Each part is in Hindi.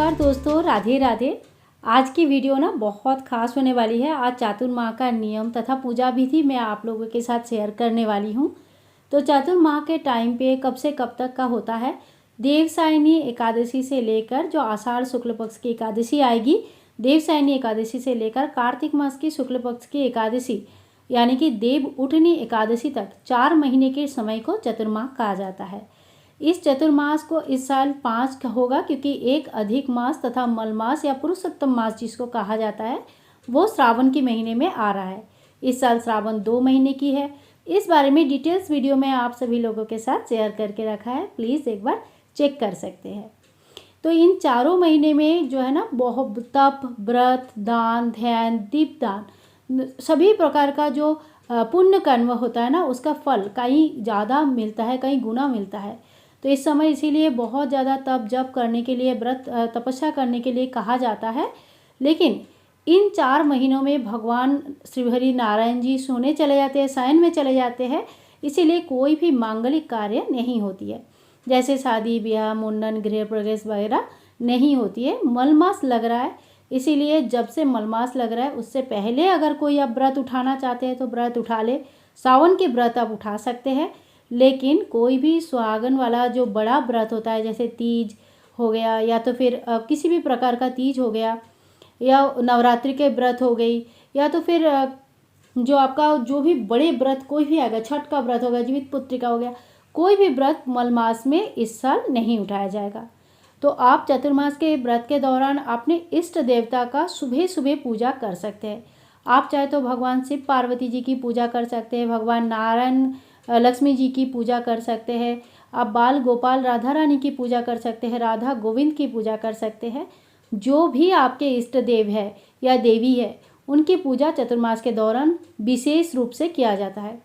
नमस्कार दोस्तों, राधे राधे। आज की वीडियो ना बहुत ख़ास होने वाली है। आज चातुर्माह का नियम तथा पूजा विधि मैं आप लोगों के साथ शेयर करने वाली हूँ। तो चातुर्माह के टाइम पे कब से कब तक का होता है, देवसायनी एकादशी से लेकर जो आषाढ़ शुक्ल पक्ष की एकादशी आएगी, देवसायनी एकादशी से लेकर कार्तिक मास की शुक्ल पक्ष की एकादशी यानी कि देव उठनी एकादशी तक 4 महीने के समय को चतुर्माह कहा जाता है। इस चतुर्मास को इस साल 5 होगा क्योंकि एक अधिक मास तथा मलमास या पुरुषोत्तम मास जिसको कहा जाता है वो श्रावण के महीने में आ रहा है। इस साल श्रावण 2 महीने की है। इस बारे में डिटेल्स वीडियो में आप सभी लोगों के साथ शेयर करके रखा है, प्लीज़ एक बार चेक कर सकते हैं। तो इन चारों महीने में जो है ना बहुत तप, व्रत, दान, ध्यान, दीपदान सभी प्रकार का जो पुण्य कर्म होता है ना उसका फल कहीं ज़्यादा मिलता है, कहीं गुना मिलता है। तो इस समय इसीलिए बहुत ज़्यादा तप जप करने के लिए, व्रत तपस्या करने के लिए कहा जाता है। लेकिन इन 4 महीनों में भगवान श्री हरि नारायण जी सोने चले जाते हैं, शयन में चले जाते हैं, इसीलिए कोई भी मांगलिक कार्य नहीं होती है। जैसे शादी ब्याह, मुंडन, गृह प्रवेश वगैरह नहीं होती है। मलमास लग रहा है, इसीलिए जब से मलमास लग रहा है उससे पहले अगर कोई आप व्रत उठाना चाहते हैं तो व्रत उठा ले। सावन के व्रत आप उठा सकते हैं, लेकिन कोई भी सुहागन वाला जो बड़ा व्रत होता है जैसे तीज हो गया या तो फिर किसी भी प्रकार का तीज हो गया या नवरात्रि के व्रत हो गई या तो फिर जो आपका जो भी बड़े व्रत कोई भी आएगा, छठ का व्रत हो गया, जीवित पुत्री का हो गया, कोई भी व्रत मलमास में इस साल नहीं उठाया जाएगा। तो आप चतुर्मास के व्रत के दौरान अपने इष्ट देवता का सुबह सुबह पूजा कर सकते हैं। आप चाहे तो भगवान शिव पार्वती जी की पूजा कर सकते हैं, भगवान नारायण लक्ष्मी जी की पूजा कर सकते हैं, आप बाल गोपाल राधा रानी की पूजा कर सकते हैं, राधा गोविंद की पूजा कर सकते हैं। जो भी आपके इष्ट देव है या देवी है उनकी पूजा चतुर्मास के दौरान विशेष रूप से किया जाता है।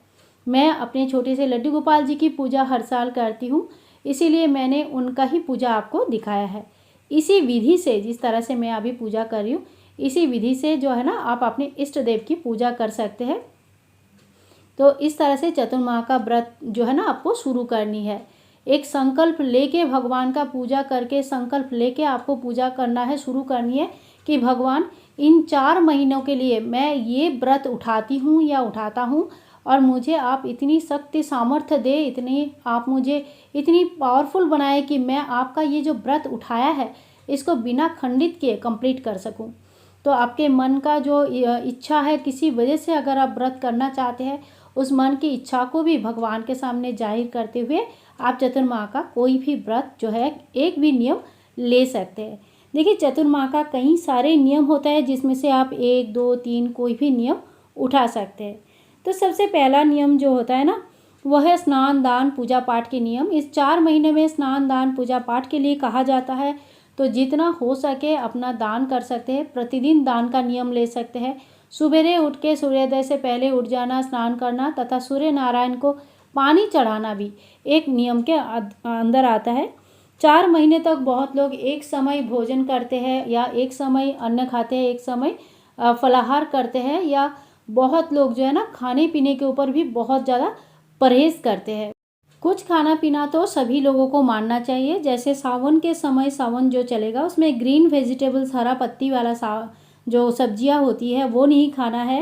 मैं अपने छोटे से लड्डू गोपाल जी की पूजा हर साल करती हूँ, इसीलिए मैंने उनका ही पूजा आपको दिखाया है। इसी विधि से, जिस तरह से मैं अभी पूजा कर रही हूँ, इसी विधि से जो है ना आप अपने इष्ट देव की पूजा कर सकते हैं। तो इस तरह से चतुर्माह का व्रत जो है ना आपको शुरू करनी है। एक संकल्प लेके भगवान का पूजा करके, संकल्प लेके आपको पूजा करना है, शुरू करनी है कि भगवान इन 4 महीनों के लिए मैं ये व्रत उठाती हूँ या उठाता हूँ और मुझे आप इतनी शक्ति सामर्थ्य दे, इतनी आप मुझे इतनी पावरफुल बनाए कि मैं आपका ये जो व्रत उठाया है इसको बिना खंडित किए कंप्लीट कर सकूँ। तो आपके मन का जो इच्छा है, किसी वजह से अगर आप व्रत करना चाहते हैं, उस मन की इच्छा को भी भगवान के सामने जाहिर करते हुए आप चतुर्माह का कोई भी व्रत जो है एक भी नियम ले सकते हैं। देखिए चतुर्माह का कई सारे नियम होता है जिसमें से आप 1, 2, 3 कोई भी नियम उठा सकते हैं। तो सबसे पहला नियम जो होता है ना वह है स्नान दान पूजा पाठ के नियम। इस 4 महीने में स्नान दान पूजा पाठ के लिए कहा जाता है, तो जितना हो सके अपना दान कर सकते हैं। प्रतिदिन दान का नियम ले सकते हैं। सुबेरे उठ के सूर्योदय से पहले उठ जाना, स्नान करना तथा सूर्य नारायण को पानी चढ़ाना भी एक नियम के अंदर आता है। 4 महीने तक बहुत लोग एक समय भोजन करते हैं या एक समय अन्न खाते हैं, एक समय फलाहार करते हैं, या बहुत लोग जो है ना खाने पीने के ऊपर भी बहुत ज़्यादा परहेज़ करते हैं। कुछ खाना पीना तो सभी लोगों को मानना चाहिए। जैसे सावन के समय, सावन जो चलेगा उसमें ग्रीन वेजिटेबल्स, हरा पत्ती वाला जो सब्जियां होती है वो नहीं खाना है।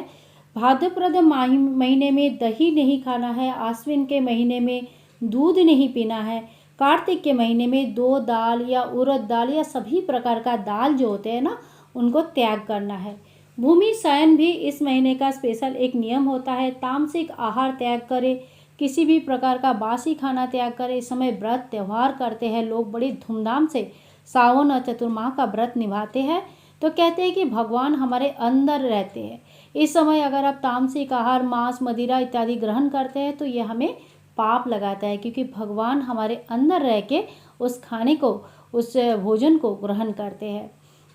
भाद्रपद महीने में दही नहीं खाना है। आश्विन के महीने में दूध नहीं पीना है। कार्तिक के महीने में 2 दाल या उड़द दाल या सभी प्रकार का दाल जो होते हैं ना उनको त्याग करना है। भूमि शयन भी इस महीने का स्पेशल एक नियम होता है। तामसिक आहार त्याग करें, किसी भी प्रकार का बासी खाना त्याग करें। इस समय व्रत त्यौहार करते हैं लोग, बड़ी धूमधाम से सावन और चतुर्माह का व्रत निभाते हैं। तो कहते हैं कि भगवान हमारे अंदर रहते हैं। इस समय अगर आप तामसिक आहार, मांस, मदिरा इत्यादि ग्रहण करते हैं तो ये हमें पाप लगाता है, क्योंकि भगवान हमारे अंदर रह के उस खाने को, उस भोजन को ग्रहण करते हैं।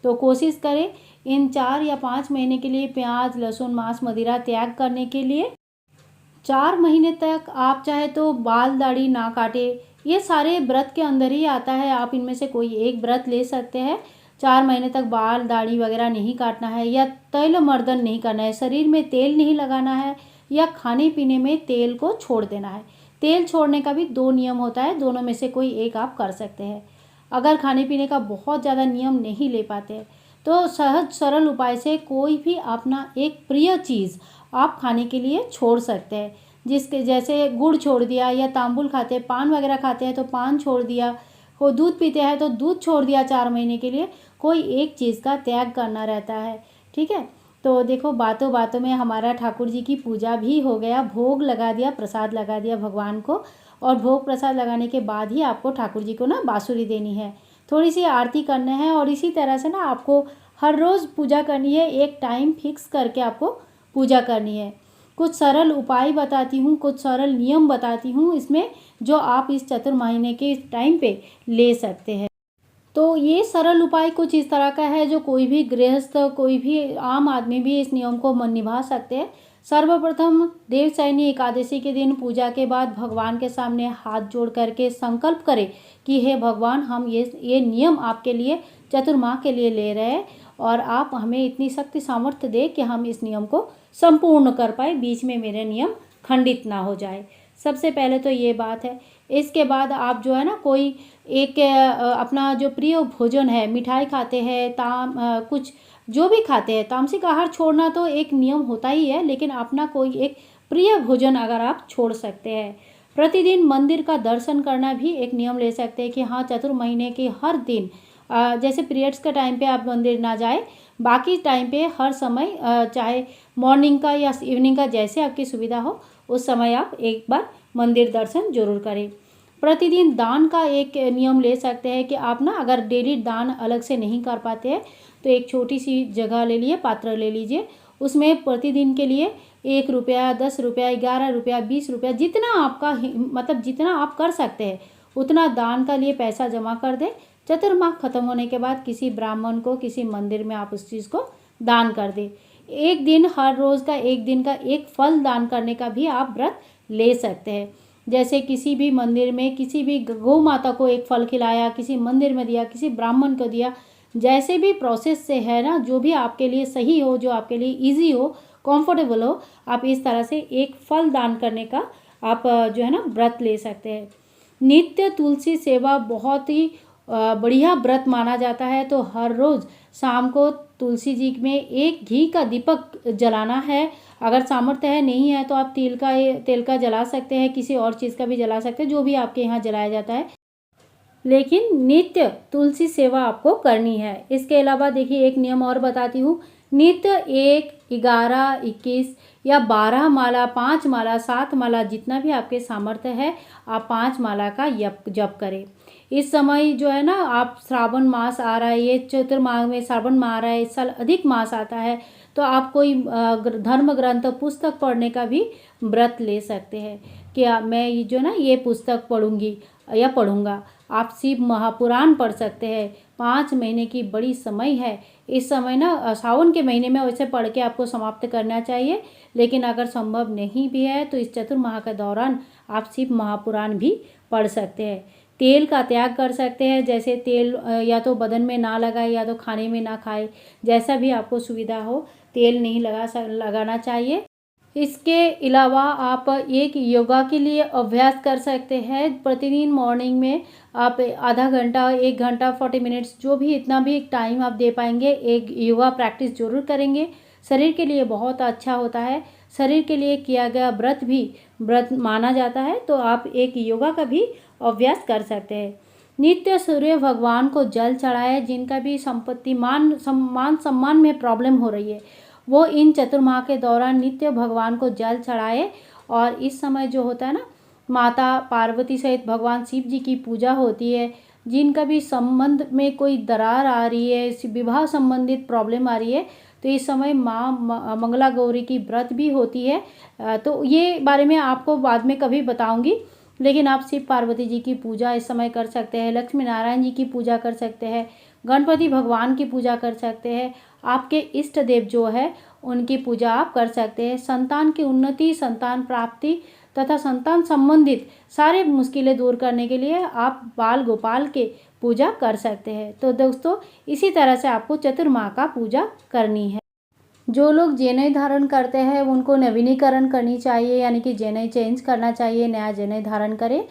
तो कोशिश करें इन 4 या 5 महीने के लिए प्याज, लहसुन, मांस, मदिरा त्याग करने के लिए। 4 महीने तक आप चाहे तो बाल दाढ़ी ना काटे, ये सारे व्रत के अंदर ही आता है। आप इनमें से कोई एक व्रत ले सकते हैं। 4 महीने तक बाल दाढ़ी वगैरह नहीं काटना है या तैल मर्दन नहीं करना है, शरीर में तेल नहीं लगाना है या खाने पीने में तेल को छोड़ देना है। तेल छोड़ने का भी 2 नियम होता है, दोनों में से कोई एक आप कर सकते हैं। अगर खाने पीने का बहुत ज़्यादा नियम नहीं ले पाते हैं तो सहज सरल उपाय से कोई भी अपना एक प्रिय चीज़ आप खाने के लिए छोड़ सकते हैं। जिसके जैसे गुड़ छोड़ दिया, या तांबुल खाते हैं, पान वगैरह खाते हैं तो पान छोड़ दिया, कोई दूध पीते हैं तो दूध छोड़ दिया 4 महीने के लिए। कोई एक चीज़ का त्याग करना रहता है, ठीक है। तो देखो बातों बातों में हमारा ठाकुर जी की पूजा भी हो गया, भोग लगा दिया, प्रसाद लगा दिया भगवान को। और भोग प्रसाद लगाने के बाद ही आपको ठाकुर जी को ना बाँसुरी देनी है, थोड़ी सी आरती करना है। और इसी तरह से ना आपको हर रोज़ पूजा करनी है, एक टाइम फिक्स करके आपको पूजा करनी है। कुछ सरल उपाय बताती हूँ, कुछ सरल नियम बताती हूँ इसमें, जो आप इस चतुर्माहीने के टाइम पे ले सकते हैं। तो ये सरल उपाय कुछ इस तरह का है जो कोई भी गृहस्थ, कोई भी आम आदमी भी इस नियम को निभा सकते हैं। सर्वप्रथम देवशयनी एकादशी के दिन पूजा के बाद भगवान के सामने हाथ जोड़ करके संकल्प करें कि हे भगवान, हम ये नियम आपके लिए चतुर्माह के लिए ले रहे हैं और आप हमें इतनी शक्ति सामर्थ्य दे कि हम इस नियम को संपूर्ण कर पाए, बीच में मेरे नियम खंडित ना हो जाए। सबसे पहले तो ये बात है। इसके बाद आप जो है ना कोई एक अपना जो प्रिय भोजन है, मिठाई खाते हैं, कुछ जो भी खाते हैं, तामसिक आहार छोड़ना तो एक नियम होता ही है, लेकिन अपना कोई एक प्रिय भोजन अगर आप छोड़ सकते हैं। प्रतिदिन मंदिर का दर्शन करना भी एक नियम ले सकते हैं कि हाँ, चतुर्महीने के हर दिन, जैसे पीरियड्स का टाइम पे आप मंदिर ना जाए, बाकी टाइम पे हर समय, चाहे मॉर्निंग का या इवनिंग का, जैसे आपकी सुविधा हो उस समय आप एक बार मंदिर दर्शन जरूर करें। प्रतिदिन दान का एक नियम ले सकते हैं कि आप ना अगर डेली दान अलग से नहीं कर पाते हैं तो एक छोटी सी जगह ले लिए, पात्र ले लीजिए, उसमें प्रतिदिन के लिए 1 रुपया, 10 रुपया, 11 रुपया, 20 रुपया, जितना आपका मतलब जितना आप कर सकते हैं उतना दान का लिए पैसा जमा कर दें। चतुर्माह खत्म होने के बाद किसी ब्राह्मण को, किसी मंदिर में आप उस चीज़ को दान कर दें। एक दिन, हर रोज़ का एक दिन का एक फल दान करने का भी आप व्रत ले सकते हैं। जैसे किसी भी मंदिर में किसी भी गौ माता को एक फल खिलाया, किसी मंदिर में दिया, किसी ब्राह्मण को दिया, जैसे भी प्रोसेस से है ना, जो भी आपके लिए सही हो, जो आपके लिए इजी हो, कंफर्टेबल हो, आप इस तरह से एक फल दान करने का आप जो है ना व्रत ले सकते हैं। नित्य तुलसी सेवा बहुत ही बढ़िया व्रत माना जाता है। तो हर रोज़ शाम को तुलसी जी में एक घी का दीपक जलाना है। अगर सामर्थ्य है, नहीं है, तो आप तेल का जला सकते हैं, किसी और चीज़ का भी जला सकते हैं, जो भी आपके यहाँ जलाया जाता है, लेकिन नित्य तुलसी सेवा आपको करनी है। इसके अलावा देखिए एक नियम और बताती हूँ। नित्य 1, 11, 21 या 12 माला, 5 माला, 7 माला, जितना भी आपके सामर्थ्य है, आप 5 माला का जप करें। इस समय जो है ना, आप श्रावण मास आ रहा है, ये चतुर्माह में श्रावण माह आ रहा है, इस साल अधिक मास आता है, तो आप कोई धर्म ग्रंथ पुस्तक पढ़ने का भी व्रत ले सकते हैं कि मैं ये जो ना ये पुस्तक पढ़ूंगी या पढ़ूंगा। आप शिव महापुराण पढ़ सकते हैं। 5 महीने की बड़ी समय है। इस समय ना सावन के महीने में वैसे पढ़ के आपको समाप्त करना चाहिए, लेकिन अगर संभव नहीं भी है तो इस चतुर्माह के दौरान आप शिव महापुराण भी पढ़ सकते हैं। तेल का त्याग कर सकते हैं, जैसे तेल या तो बदन में ना लगाए या तो खाने में ना खाए, जैसा भी आपको सुविधा हो, तेल नहीं लगाना चाहिए। इसके अलावा आप एक योगा के लिए अभ्यास कर सकते हैं। प्रतिदिन मॉर्निंग में आप आधा घंटा, 1 घंटा, 40 मिनट्स, जो भी इतना भी टाइम आप दे पाएंगे, एक योगा प्रैक्टिस जरूर करेंगे। शरीर के लिए बहुत अच्छा होता है। शरीर के लिए किया गया व्रत भी व्रत माना जाता है। तो आप एक योगा का भी अभ्यास कर सकते हैं। नित्य सूर्य भगवान को जल चढ़ाए। जिनका भी संपत्ति मान सम्मान में प्रॉब्लम हो रही है, वो इन चतुर्माह के दौरान नित्य भगवान को जल चढ़ाए। और इस समय जो होता है ना, माता पार्वती सहित भगवान शिव जी की पूजा होती है। जिनका भी संबंध में कोई दरार आ रही है, विवाह संबंधित प्रॉब्लम आ रही है, तो इस समय माँ मंगला गौरी की व्रत भी होती है। तो ये बारे में आपको बाद में कभी बताऊंगी, लेकिन आप शिव पार्वती जी की पूजा इस समय कर सकते हैं, लक्ष्मी नारायण जी की पूजा कर सकते हैं, गणपति भगवान की पूजा कर सकते हैं। आपके इष्ट देव जो है उनकी पूजा आप कर सकते हैं। संतान की उन्नति, संतान प्राप्ति तथा संतान संबंधित सारे मुश्किलें दूर करने के लिए आप बाल गोपाल के पूजा कर सकते हैं। तो दोस्तों, इसी तरह से आपको चतुर्माह का पूजा करनी है। जो लोग जनेऊ धारण करते हैं उनको नवीनीकरण करनी चाहिए, यानी कि जनेऊ चेंज करना चाहिए, नया जनेऊ धारण करें।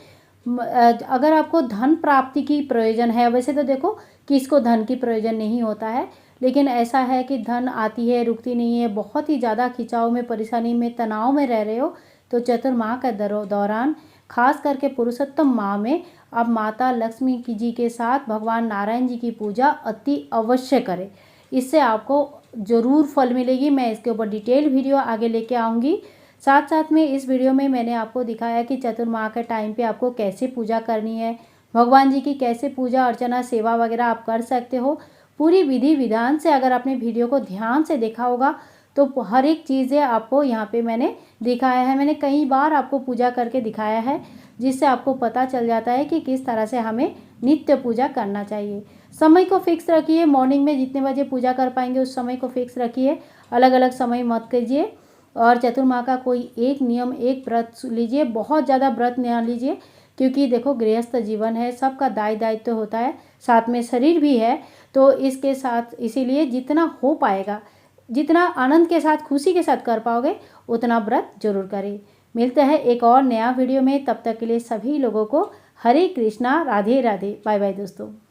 अगर आपको धन प्राप्ति की प्रयोजन है, वैसे तो देखो किसको धन की प्रयोजन नहीं होता है, लेकिन ऐसा है कि धन आती है रुकती नहीं है, बहुत ही ज़्यादा खिंचाव में, परेशानी में, तनाव में रह रहे हो, तो चतुर्माह का दौरान खास करके पुरुषोत्तम माह में आप माता लक्ष्मी जी के साथ भगवान नारायण जी की पूजा अति अवश्य करें। इससे आपको ज़रूर फल मिलेगी। मैं इसके ऊपर डिटेल वीडियो आगे लेके आऊँगी। साथ साथ में इस वीडियो में मैंने आपको दिखाया कि चतुर्माह के टाइम पे आपको कैसे पूजा करनी है, भगवान जी की कैसे पूजा अर्चना सेवा वगैरह आप कर सकते हो। पूरी विधि विधान से अगर आपने वीडियो को ध्यान से देखा होगा तो हर एक चीज़ें आपको यहाँ पे मैंने दिखाया है। मैंने कई बार आपको पूजा करके दिखाया है, जिससे आपको पता चल जाता है कि किस तरह से हमें नित्य पूजा करना चाहिए। समय को फिक्स रखिए, मॉर्निंग में जितने बजे पूजा कर पाएंगे उस समय को फिक्स रखिए, अलग अलग समय मत कीजिए। और चतुर्माह का कोई एक नियम, एक व्रत लीजिए, बहुत ज़्यादा व्रत न लीजिए, क्योंकि देखो गृहस्थ जीवन है, सबका दायित्व होता है, साथ में शरीर भी है। तो इसके साथ इसीलिए जितना हो पाएगा, जितना आनंद के साथ खुशी के साथ कर पाओगे उतना व्रत जरूर करें। मिलते हैं एक और नया वीडियो में, तब तक के लिए सभी लोगों को हरे कृष्णा, राधे राधे, बाय बाय दोस्तों।